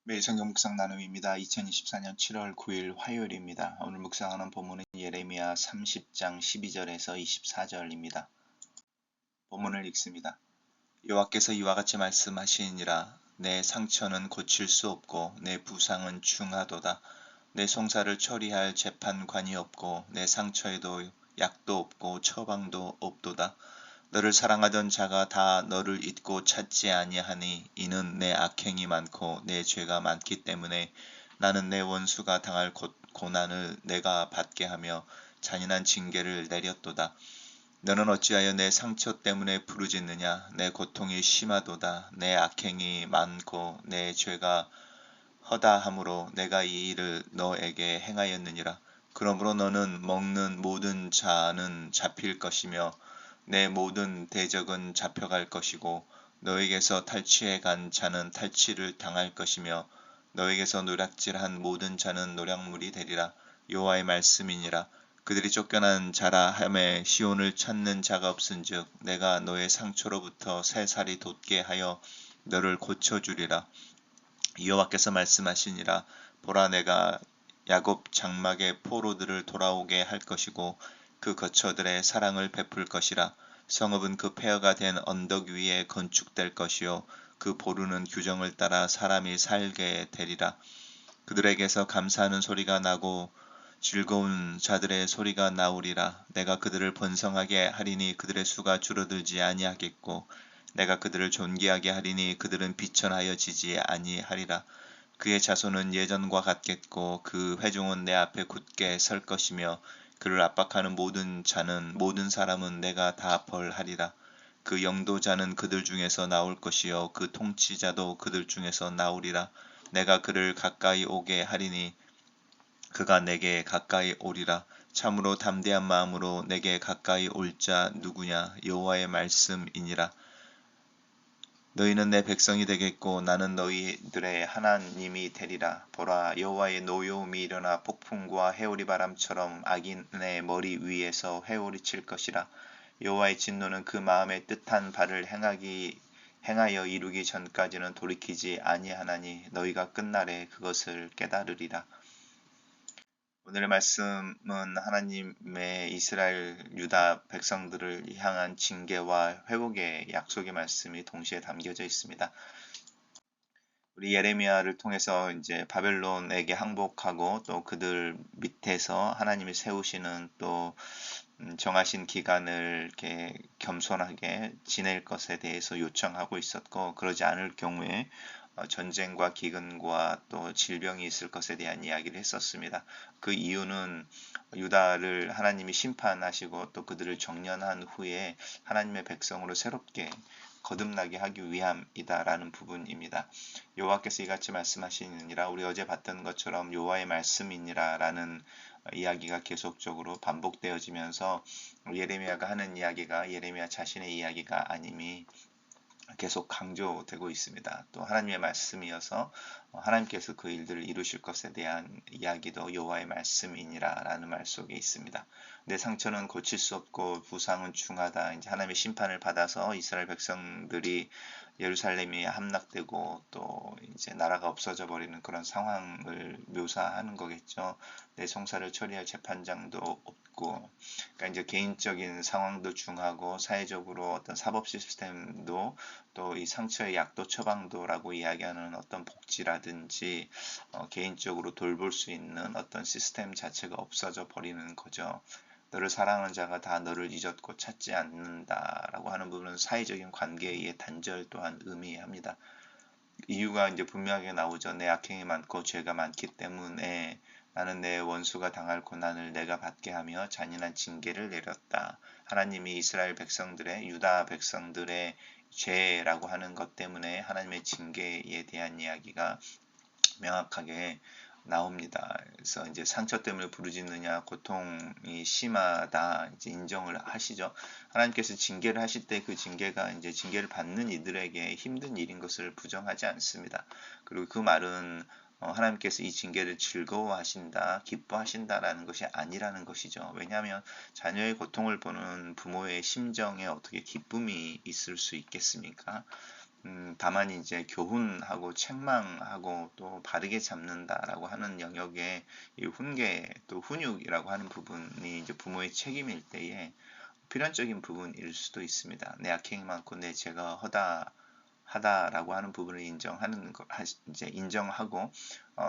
매일 성경 묵상 나눔입니다. 2024년 7월 9일 화요일입니다. 오늘 묵상하는 본문은 예레미야 30장 12절에서 24절입니다. 본문을 읽습니다. 여호와께서 이와 같이 말씀하시니라. 내 상처는 고칠 수 없고 내 부상은 중하도다. 내 송사를 처리할 재판관이 없고 내 상처에도 약도 없고 처방도 없도다. 너를 사랑하던 자가 다 너를 잊고 찾지 아니하니 이는 내 악행이 많고 내 죄가 많기 때문에 나는 내 원수가 당할 고난을 내가 받게 하며 잔인한 징계를 내렸도다. 너는 어찌하여 내 상처 때문에 부르짖느냐? 내 고통이 심하도다. 내 악행이 많고 내 죄가 허다함으로 내가 이 일을 너에게 행하였느니라. 그러므로 너는 먹는 모든 자는 잡힐 것이며 내 모든 대적은 잡혀갈 것이고 너에게서 탈취해 간 자는 탈취를 당할 것이며 너에게서 노략질한 모든 자는 노략물이 되리라. 여호와의 말씀이니라. 그들이 쫓겨난 자라 하매 시온을 찾는 자가 없은즉 내가 너의 상처로부터 새살이 돋게 하여 너를 고쳐주리라. 여호와께서 말씀하시니라. 보라, 내가 야곱 장막의 포로들을 돌아오게 할 것이고 그 거처들의 사랑을 베풀 것이라. 성읍은 그 폐허가 된 언덕 위에 건축될 것이요 그 보루는 규정을 따라 사람이 살게 되리라. 그들에게서 감사하는 소리가 나고 즐거운 자들의 소리가 나오리라. 내가 그들을 번성하게 하리니 그들의 수가 줄어들지 아니하겠고 내가 그들을 존귀하게 하리니 그들은 비천하여지지 아니하리라. 그의 자손은 예전과 같겠고 그 회중은 내 앞에 굳게 설 것이며 그를 압박하는 모든 사람은 내가 다 벌하리라. 그 영도자는 그들 중에서 나올 것이요 그 통치자도 그들 중에서 나오리라. 내가 그를 가까이 오게 하리니 그가 내게 가까이 오리라. 참으로 담대한 마음으로 내게 가까이 올 자 누구냐? 여호와의 말씀이니라. 너희는 내 백성이 되겠고 나는 너희들의 하나님이 되리라. 보라, 여호와의 노여움이 일어나 폭풍과 해오리 바람처럼 악인의 머리 위에서 회오리칠 것이라. 여호와의 진노는 그 마음에 뜻한 바를 행하여 이루기 전까지는 돌이키지 아니하나니 너희가 끝날에 그것을 깨달으리라. 오늘의 말씀은 하나님의 이스라엘 유다 백성들을 향한 징계와 회복의 약속의 말씀이 동시에 담겨져 있습니다. 우리 예레미야를 통해서 이제 바벨론에게 항복하고 또 그들 밑에서 하나님이 세우시는 또 정하신 기간을 이렇게 겸손하게 지낼 것에 대해서 요청하고 있었고, 그러지 않을 경우에 전쟁과 기근과 또 질병이 있을 것에 대한 이야기를 했었습니다. 그 이유는 유다를 하나님이 심판하시고 또 그들을 정련한 후에 하나님의 백성으로 새롭게 거듭나게 하기 위함이다라는 부분입니다. 여호와께서 이같이 말씀하시니라. 우리 어제 봤던 것처럼 여호와의 말씀이니라라는 이야기가 계속적으로 반복되어지면서 예레미야가 하는 이야기가 예레미야 자신의 이야기가 아님이 계속 강조되고 있습니다. 또 하나님의 말씀이어서 하나님께서 그 일들을 이루실 것에 대한 이야기도 여호와의 말씀이니라라는 말 속에 있습니다. 내 상처는 고칠 수 없고 부상은 중하다. 이제 하나님의 심판을 받아서 이스라엘 백성들이 예루살렘이 함락되고 또 이제 나라가 없어져 버리는 그런 상황을 묘사하는 거겠죠. 내 송사를 처리할 재판장도 없고, 그러니까 이제 개인적인 상황도 중하고 사회적으로 어떤 사법 시스템도 또 이 상처의 약도 처방도라고 이야기하는 어떤 복지라든지 개인적으로 돌볼 수 있는 어떤 시스템 자체가 없어져 버리는 거죠. 너를 사랑하는 자가 다 너를 잊었고 찾지 않는다라고 하는 부분은 사회적인 관계의 단절 또한 의미합니다. 이유가 이제 분명하게 나오죠. 내 악행이 많고 죄가 많기 때문에 나는 내 원수가 당할 고난을 내가 받게 하며 잔인한 징계를 내렸다. 하나님이 이스라엘 백성들의 유다 백성들의 죄라고 하는 것 때문에 하나님의 징계에 대한 이야기가 명확하게 나옵니다. 그래서 이제 상처 때문에 부르짖느냐, 고통이 심하다, 이제 인정을 하시죠. 하나님께서 징계를 하실 때 그 징계가 이제 징계를 받는 이들에게 힘든 일인 것을 부정하지 않습니다. 그리고 그 말은 하나님께서 이 징계를 즐거워하신다, 기뻐하신다라는 것이 아니라는 것이죠. 왜냐하면 자녀의 고통을 보는 부모의 심정에 어떻게 기쁨이 있을 수 있겠습니까? 다만 이제 교훈하고 책망하고 또 바르게 잡는다라고 하는 영역에 이 훈계 또 훈육이라고 하는 부분이 이제 부모의 책임일 때에 필연적인 부분일 수도 있습니다. 내 악행이 많고 내 죄가 하다라고 하는 부분을 이제 인정하고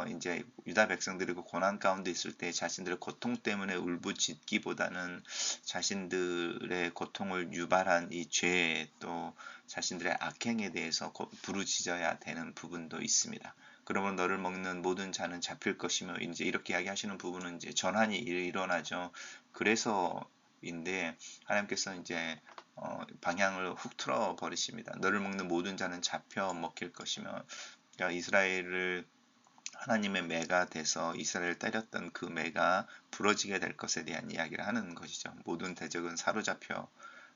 이제 유다 백성들이 그 고난 가운데 있을 때 자신들의 고통 때문에 울부짖기보다는 자신들의 고통을 유발한 이 죄 또 자신들의 악행에 대해서 부르짖어야 되는 부분도 있습니다. 그러면 너를 먹는 모든 자는 잡힐 것이며 이제 이렇게 이야기하시는 부분은 이제 전환이 일어나죠. 그래서인데 하나님께서 이제 방향을 훅 틀어 버리십니다. 너를 먹는 모든 자는 잡혀 먹힐 것이며, 그러니까 이스라엘을 하나님의 매가 돼서 이스라엘을 때렸던 그 매가 부러지게 될 것에 대한 이야기를 하는 것이죠. 모든 대적은 사로잡혀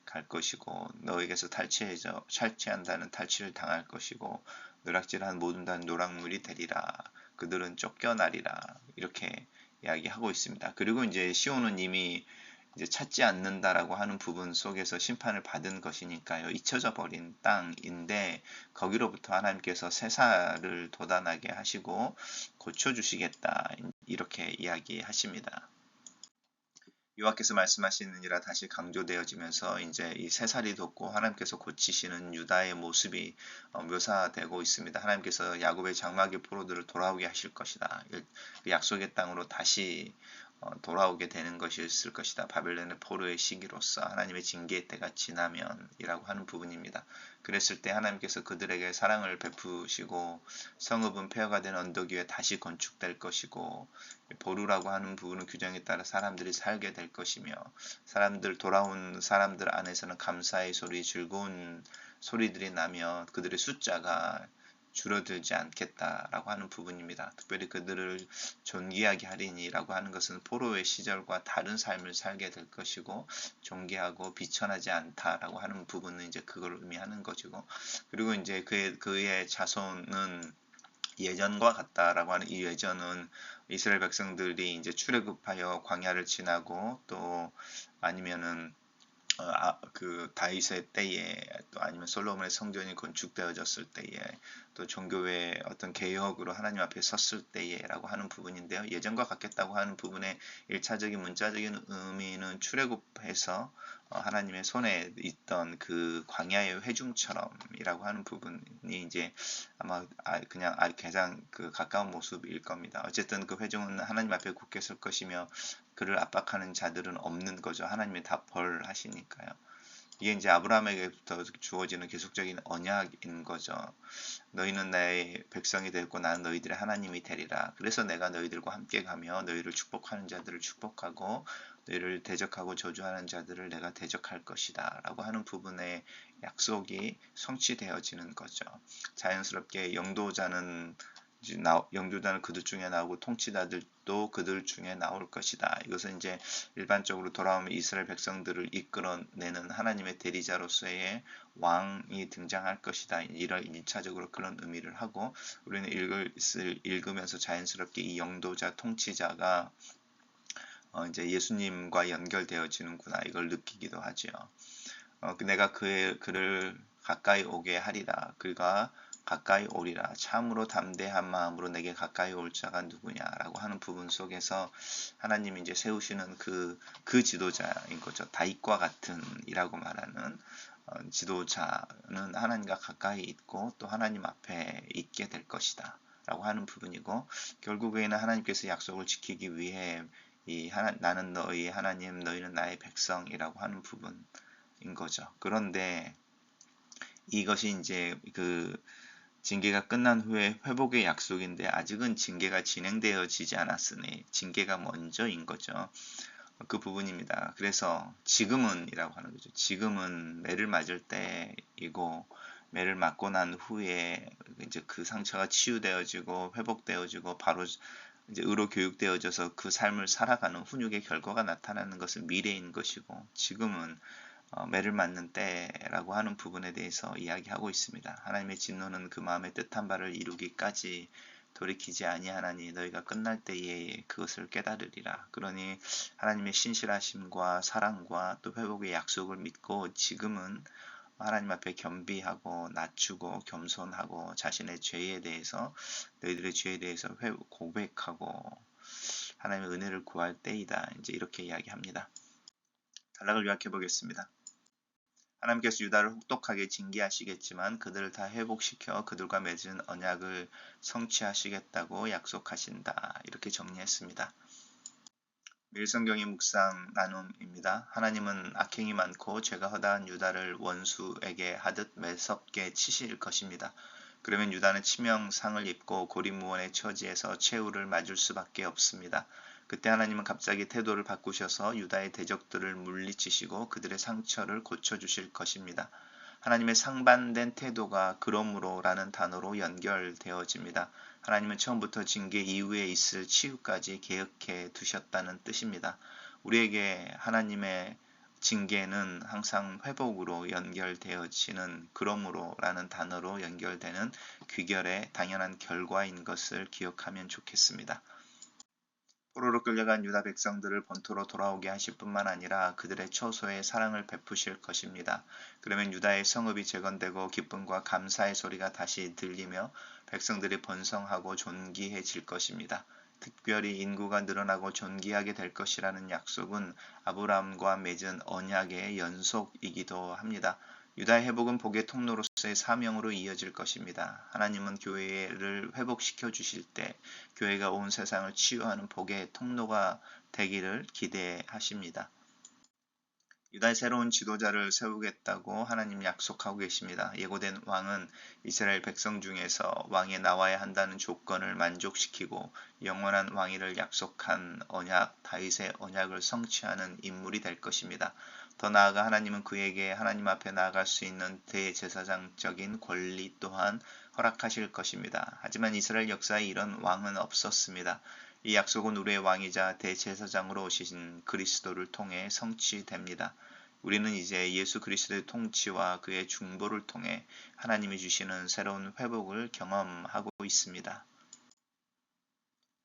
갈 것이고 너에게서 탈취한다는 탈취를 당할 것이고 누락질한 모든 자는 노락물이 되리라. 그들은 쫓겨나리라. 이렇게 이야기하고 있습니다. 그리고 이제 시온은 이미 이제 찾지 않는다라고 하는 부분 속에서 심판을 받은 것이니까요. 잊혀져 버린 땅인데 거기로부터 하나님께서 새살을 돋아나게 하시고 고쳐주시겠다. 이렇게 이야기하십니다. 여호와께서 말씀하시느니라 다시 강조되어지면서 이제 이 새살이 돋고 하나님께서 고치시는 유다의 모습이 묘사되고 있습니다. 하나님께서 야곱의 장막의 포로들을 돌아오게 하실 것이다. 그 약속의 땅으로 다시 돌아오게 되는 것이었을 것이다. 바벨론의 포로의 시기로서 하나님의 징계의 때가 지나면이라고 하는 부분입니다. 그랬을 때 하나님께서 그들에게 사랑을 베푸시고 성읍은 폐허가 된 언덕 위에 다시 건축될 것이고 보루라고 하는 부분은 규정에 따라 사람들이 살게 될 것이며 돌아온 사람들 안에서는 감사의 소리, 즐거운 소리들이 나며 그들의 숫자가 줄어들지 않겠다라고 하는 부분입니다. 특별히 그들을 존귀하게 하리니라고 하는 것은 포로의 시절과 다른 삶을 살게 될 것이고 존귀하고 비천하지 않다라고 하는 부분은 이제 그걸 의미하는 것이고 그리고 이제 그의 자손은 예전과 같다라고 하는 이 예전은 이스라엘 백성들이 이제 출애굽하여 광야를 지나고 또 아니면은 그 다윗의 때에 또 아니면 솔로몬의 성전이 건축되어졌을 때에 또 종교의 어떤 개혁으로 하나님 앞에 섰을 때에라고 하는 부분인데요. 예전과 같겠다고 하는 부분의 1차적인 문자적인 의미는 출애굽해서 하나님의 손에 있던 그 광야의 회중처럼이라고 하는 부분이 이제 아마 그냥 가장 그 가까운 모습일 겁니다. 어쨌든 그 회중은 하나님 앞에 굳게 설 것이며 그를 압박하는 자들은 없는 거죠. 하나님이 다 벌하시니까요. 이게 이제 아브라함에게부터 주어지는 계속적인 언약인 거죠. 너희는 나의 백성이 되고 나는 너희들의 하나님이 되리라. 그래서 내가 너희들과 함께 가며 너희를 축복하는 자들을 축복하고 너희를 대적하고 저주하는 자들을 내가 대적할 것이다. 라고 하는 부분의 약속이 성취되어지는 거죠. 자연스럽게 영도자는 그들 중에 나오고 통치자들도 그들 중에 나올 것이다. 이것은 이제 일반적으로 돌아오면 이스라엘 백성들을 이끌어내는 하나님의 대리자로서의 왕이 등장할 것이다. 이런 1차적으로 그런 의미를 하고 우리는 읽으면서 자연스럽게 이 영도자 통치자가 이제 예수님과 연결되어지는구나 이걸 느끼기도 하죠. 내가 그를 가까이 오게 하리라. 그가 가까이 오리라. 참으로 담대한 마음으로 내게 가까이 올 자가 누구냐라고 하는 부분 속에서 하나님이 이제 세우시는 그 지도자인 거죠. 다윗과 같은 이라고 말하는 지도자는 하나님과 가까이 있고 또 하나님 앞에 있게 될 것이다. 라고 하는 부분이고 결국에는 하나님께서 약속을 지키기 위해 나는 너희 하나님 너희는 나의 백성이라고 하는 부분인 거죠. 그런데 이것이 이제 그 징계가 끝난 후에 회복의 약속인데 아직은 징계가 진행되어지지 않았으니 징계가 먼저인 거죠. 그 부분입니다. 그래서 지금은 이라고 하는 거죠. 지금은 매를 맞을 때이고 매를 맞고 난 후에 이제 그 상처가 치유되어지고 회복되어지고 바로 이제 의로 교육되어져서 그 삶을 살아가는 훈육의 결과가 나타나는 것은 미래인 것이고 지금은 매를 맞는 때라고 하는 부분에 대해서 이야기하고 있습니다. 하나님의 진노는 그 마음의 뜻한 바를 이루기까지 돌이키지 아니하나니 너희가 끝날 때에 그것을 깨달으리라. 그러니 하나님의 신실하심과 사랑과 또 회복의 약속을 믿고 지금은 하나님 앞에 겸비하고 낮추고 겸손하고 자신의 죄에 대해서 너희들의 죄에 대해서 고백하고 하나님의 은혜를 구할 때이다. 이제 이렇게 이야기합니다. 단락을 요약해 보겠습니다. 하나님께서 유다를 혹독하게 징계하시겠지만 그들을 다 회복시켜 그들과 맺은 언약을 성취하시겠다고 약속하신다. 이렇게 정리했습니다. 매일 성경의 묵상 나눔입니다. 하나님은 악행이 많고 죄가 허다한 유다를 원수에게 하듯 매섭게 치실 것입니다. 그러면 유다는 치명상을 입고 고립무원의 처지에서 최후를 맞을 수밖에 없습니다. 그때 하나님은 갑자기 태도를 바꾸셔서 유다의 대적들을 물리치시고 그들의 상처를 고쳐주실 것입니다. 하나님의 상반된 태도가 그러므로라는 단어로 연결되어집니다. 하나님은 처음부터 징계 이후에 있을 치유까지 계획해 두셨다는 뜻입니다. 우리에게 하나님의 징계는 항상 회복으로 연결되어지는 그러므로라는 단어로 연결되는 귀결의 당연한 결과인 것을 기억하면 좋겠습니다. 포로로 끌려간 유다 백성들을 본토로 돌아오게 하실 뿐만 아니라 그들의 처소에 사랑을 베푸실 것입니다. 그러면 유다의 성읍이 재건되고 기쁨과 감사의 소리가 다시 들리며 백성들이 번성하고 존귀해질 것입니다. 특별히 인구가 늘어나고 존귀하게 될 것이라는 약속은 아브라함과 맺은 언약의 연속이기도 합니다. 유다의 회복은 복의 통로로서의 사명으로 이어질 것입니다. 하나님은 교회를 회복시켜 주실 때 교회가 온 세상을 치유하는 복의 통로가 되기를 기대하십니다. 유다의 새로운 지도자를 세우겠다고 하나님 약속하고 계십니다. 예고된 왕은 이스라엘 백성 중에서 왕에 나와야 한다는 조건을 만족시키고 영원한 왕위를 약속한 언약, 다윗의 언약을 성취하는 인물이 될 것입니다. 더 나아가 하나님은 그에게 하나님 앞에 나아갈 수 있는 대제사장적인 권리 또한 허락하실 것입니다. 하지만 이스라엘 역사에 이런 왕은 없었습니다. 이 약속은 우리의 왕이자 대제사장으로 오신 그리스도를 통해 성취됩니다. 우리는 이제 예수 그리스도의 통치와 그의 중보를 통해 하나님이 주시는 새로운 회복을 경험하고 있습니다.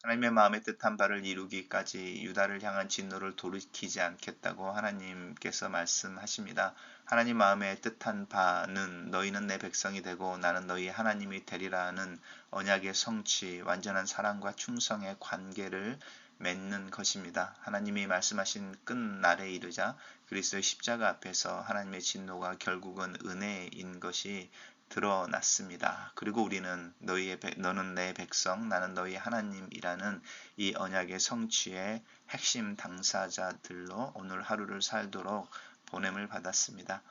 하나님의 마음에 뜻한 바를 이루기까지 유다를 향한 진노를 돌이키지 않겠다고 하나님께서 말씀하십니다. 하나님 마음에 뜻한 바는 너희는 내 백성이 되고 나는 너희 하나님이 되리라는 언약의 성취, 완전한 사랑과 충성의 관계를 맺는 것입니다. 하나님이 말씀하신 끝날에 이르자 그리스도의 십자가 앞에서 하나님의 진노가 결국은 은혜인 것이 드러났습니다. 그리고 우리는 너는 내 백성, 나는 너희 하나님이라는 이 언약의 성취의 핵심 당사자들로 오늘 하루를 살도록 보냄을 받았습니다.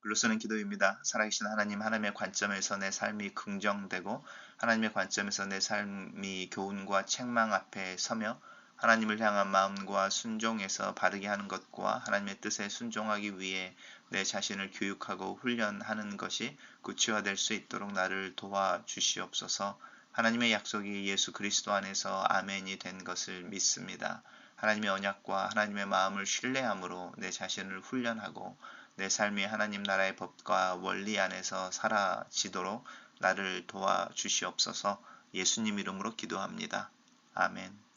글로서는 기도입니다. 살아계신 하나님의 관점에서 내 삶이 긍정되고 하나님의 관점에서 내 삶이 교훈과 책망 앞에 서며 하나님을 향한 마음과 순종해서 바르게 하는 것과 하나님의 뜻에 순종하기 위해 내 자신을 교육하고 훈련하는 것이 구체화될 수 있도록 나를 도와주시옵소서. 하나님의 약속이 예수 그리스도 안에서 아멘이 된 것을 믿습니다. 하나님의 언약과 하나님의 마음을 신뢰함으로 내 자신을 훈련하고 내 삶이 하나님 나라의 법과 원리 안에서 사라지도록 나를 도와주시옵소서. 예수님 이름으로 기도합니다. 아멘.